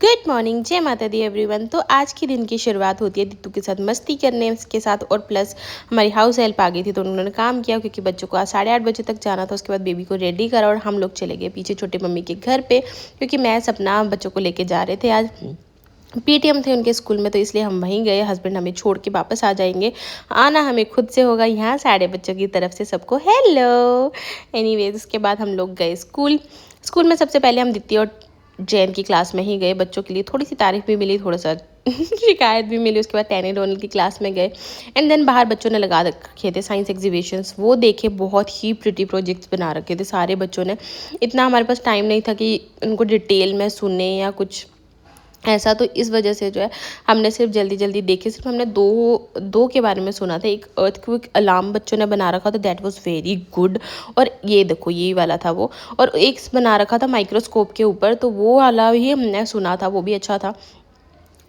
Good morning, जय माता दी everyone. तो आज के दिन की शुरुआत होती है दित्तू के साथ मस्ती करने के साथ, और प्लस हमारी हाउस हेल्प आ गई थी तो उन्होंने काम किया क्योंकि बच्चों को आज 8:30 बजे तक जाना था। उसके बाद बेबी को रेडी करा और हम लोग चले गए पीछे छोटे मम्मी के घर पे, क्योंकि मैं सपना बच्चों को लेके जा रहे थे। आज पीटीएम थे उनके स्कूल में, तो इसलिए हम वहीं गए। हस्बैंड हमें छोड़ के वापस आ जाएंगे, आना हमें खुद से होगा। यहाँ सारे बच्चों की तरफ से सबको हेलो। एनीवेज, उसके बाद हम लोग गए स्कूल में सबसे पहले हम दित्ती और जैन की क्लास में ही गए। बच्चों के लिए थोड़ी सी तारीफ भी मिली, थोड़ा सा शिकायत भी मिली। उसके बाद टैनी डोनल की क्लास में गए एंड देन बाहर बच्चों ने लगा रखे थे साइंस एग्जीबिशंस, वो देखे। बहुत ही प्रिटी प्रोजेक्ट्स बना रखे थे सारे बच्चों ने। इतना हमारे पास टाइम नहीं था कि उनको डिटेल में सुने या कुछ ऐसा, तो इस वजह से जो है हमने सिर्फ जल्दी जल्दी देखे। सिर्फ हमने दो के बारे में सुना था। एक अर्थक्वेक अलार्म बच्चों ने बना रखा था, दैट वाज वेरी गुड। और ये देखो, यही वाला था वो। और एक बना रखा था माइक्रोस्कोप के ऊपर, तो वो वाला ही हमने सुना था, वो भी अच्छा था।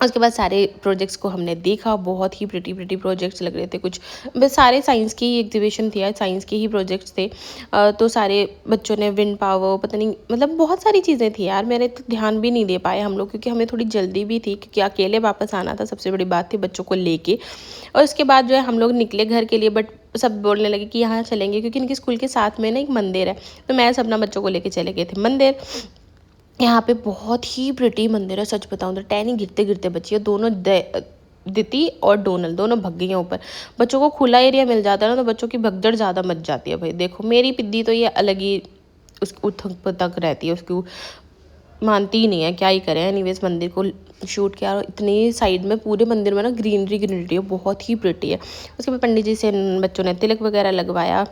उसके बाद सारे प्रोजेक्ट्स को हमने देखा। बहुत ही प्रिटी प्रोजेक्ट्स लग रहे थे कुछ, बस सारे साइंस की ही एग्जीबिशन थी, साइंस के ही प्रोजेक्ट्स थे। तो सारे बच्चों ने विंड पावर, पता नहीं, मतलब बहुत सारी चीज़ें थी यार। मैंने तो ध्यान भी नहीं दे पाए हम लोग, क्योंकि हमें थोड़ी जल्दी भी थी, क्योंकि अकेले वापस आना था। सबसे बड़ी बात थी बच्चों को लेके। और उसके बाद जो है हम लोग निकले घर के लिए, बट सब बोलने लगे कि यहाँ चलेंगे, क्योंकि इनके स्कूल के साथ में ना एक मंदिर है। तो मैं अपना बच्चों को लेके चले गए थे मंदिर। यहाँ पे बहुत ही प्रिटी मंदिर है, सच बताऊँ तो। टैनी गिरते गिरते बची है, दोनों दिति और डोनल दोनों भग गई हैं ऊपर। बच्चों को खुला एरिया मिल जाता है ना, तो बच्चों की भगदड़ ज़्यादा मच जाती है भाई। देखो मेरी पिद्दी तो ये अलग ही उस उथक पथक रहती है, उसकी मानती ही नहीं है, क्या ही करें। एनीवेज, मंदिर को शूट किया और इतनी साइड में पूरे मंदिर में ना ग्रीनरी है, बहुत ही प्रिटी है। उसके बाद पंडित जी से बच्चों ने तिलक वगैरह लगवाया,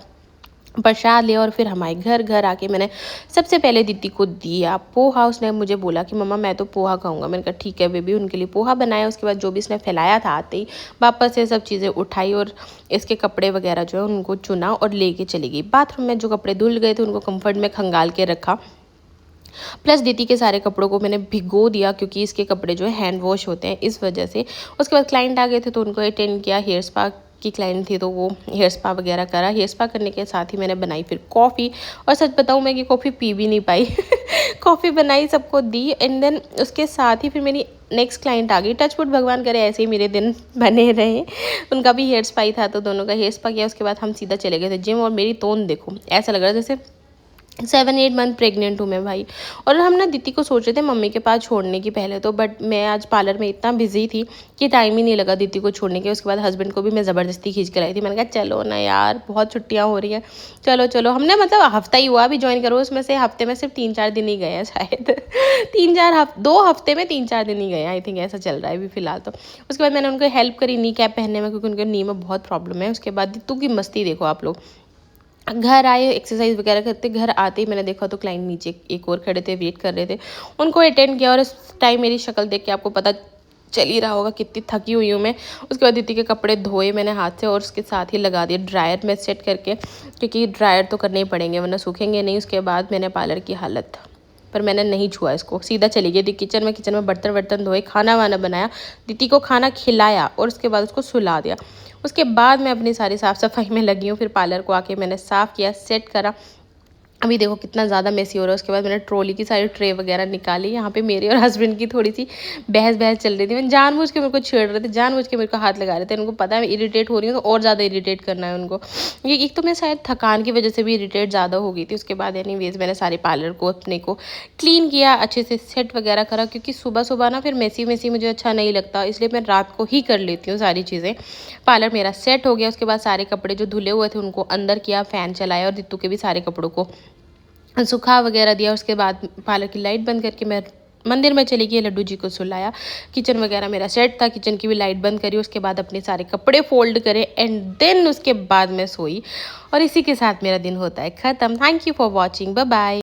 प्रसाद लिया, और फिर हमारे घर आके मैंने सबसे पहले दीदी को दिया पोहा। उसने मुझे बोला कि मम्मा मैं तो पोहा खाऊंगा। मैंने कहा ठीक है बेबी। उनके लिए पोहा बनाया। उसके बाद जो भी इसने फैलाया था, आते ही वापस से सब चीज़ें उठाई और इसके कपड़े वगैरह जो है उनको चुना और लेके चली गई। बाथरूम में जो कपड़े धुल गए थे उनको कम्फर्ट में खंगाल के रखा। प्लस दीदी के सारे कपड़ों को मैंने भिगो दिया, क्योंकि इसके कपड़े जो है हैंड वॉश होते हैं, इस वजह से। उसके बाद क्लाइंट आ गए थे तो उनको अटेंड किया। हेयर स्पा की क्लाइंट थी तो वो हेयर स्पा वगैरह करा। हेयर स्पा करने के साथ ही मैंने बनाई फिर कॉफ़ी। और सच बताऊँ मैं कि कॉफ़ी पी भी नहीं पाई कॉफ़ी बनाई, सबको दी, एंड देन उसके साथ ही फिर मेरी नेक्स्ट क्लाइंट आ गई। टचवुड, भगवान करे ऐसे ही मेरे दिन बने रहे। उनका भी हेयर स्पा ही था, तो दोनों का हेयर स्पा किया। उसके बाद हम सीधा चले गए थे जिम। और मेरी टोन देखो, ऐसा लग रहा है जैसे 7-8 मंथ प्रेग्नेंट हूँ मैं भाई। और हम ना दीदी को सोच रहे थे मम्मी के पास छोड़ने की पहले तो, बट मैं आज पार्लर में इतना बिजी थी कि टाइम ही नहीं लगा दीदी को छोड़ने के। उसके बाद हस्बैंड को भी मैं ज़बरदस्ती खींच कर आई थी। मैंने कहा चलो ना यार, बहुत छुट्टियाँ हो रही हैं, चलो। हमने मतलब हफ्ता ही हुआ अभी ज्वाइन करो, उसमें से हफ्ते में सिर्फ 3-4 दिन ही गए हैं शायद 2 हफ्ते में 3-4 दिन ही गए हैं, आई थिंक ऐसा चल रहा है अभी फिलहाल तो। उसके बाद मैंने उनको हेल्प करी नी कैप पहनने में, क्योंकि उनके नी में बहुत प्रॉब्लम है। उसके बाद दीदू की मस्ती देखो आप लोग। घर आए, एक्सरसाइज वगैरह करते, घर आते ही मैंने देखा तो क्लाइंट नीचे एक और खड़े थे, वेट कर रहे थे। उनको अटेंड किया, और इस टाइम मेरी शक्ल देख के आपको पता चल ही रहा होगा कितनी थकी हुई हूँ मैं। उसके बाद दीदी के कपड़े धोए मैंने हाथ से, और उसके साथ ही लगा दिए ड्रायर में सेट करके, क्योंकि ड्रायर तो करने ही पड़ेंगे वरना सूखेंगे नहीं। उसके बाद मैंने पार्लर की हालत, पर मैंने नहीं छुआ इसको, सीधा चली गई थी किचन में बर्तन धोए, खाना वाना बनाया, दीदी को खाना खिलाया, और उसके बाद उसको सुला दिया। उसके बाद मैं अपनी सारी साफ़ सफाई में लगी हूँ। फिर पार्लर को आके मैंने साफ़ किया, सेट करा। अभी देखो कितना ज़्यादा मेसी हो रहा है। उसके बाद मैंने ट्रॉली की सारी ट्रे वगैरह निकाली। यहाँ पे मेरे और हस्बैंड की थोड़ी सी बहस चल रही थी। मैं जानबूझ के मेरे को छेड़ रहे थे, जानबूझ के मेरे को हाथ लगा रहे थे। उनको पता है मैं इरिटेट हो रही हूँ, तो और ज़्यादा इरिटेट करना है उनको। ये एक तो मैं शायद थकान की वजह से भी इरिटेट ज़्यादा हो गई थी। उसके बाद एनीवेज मैंने सारे पार्लर को अपने को क्लीन किया, अच्छे से सेट वगैरह करा, क्योंकि सुबह ना फिर मेसी मुझे अच्छा नहीं लगता, इसलिए मैं रात को ही कर लेती हूँ सारी चीज़ें। पार्लर मेरा सेट हो गया। उसके बाद सारे कपड़े जो धुले हुए थे उनको अंदर किया, फ़ैन चलाया, और दित्तू के भी सारे कपड़ों को सुखा वगैरह दिया। उसके बाद पार्लर की लाइट बंद करके मैं मंदिर में चली गई, लड्डू जी को सुलाया। किचन वगैरह मेरा सेट था, किचन की भी लाइट बंद करी। उसके बाद अपने सारे कपड़े फोल्ड करे, एंड देन उसके बाद मैं सोई। और इसी के साथ मेरा दिन होता है ख़त्म। Thank you for watching, bye bye.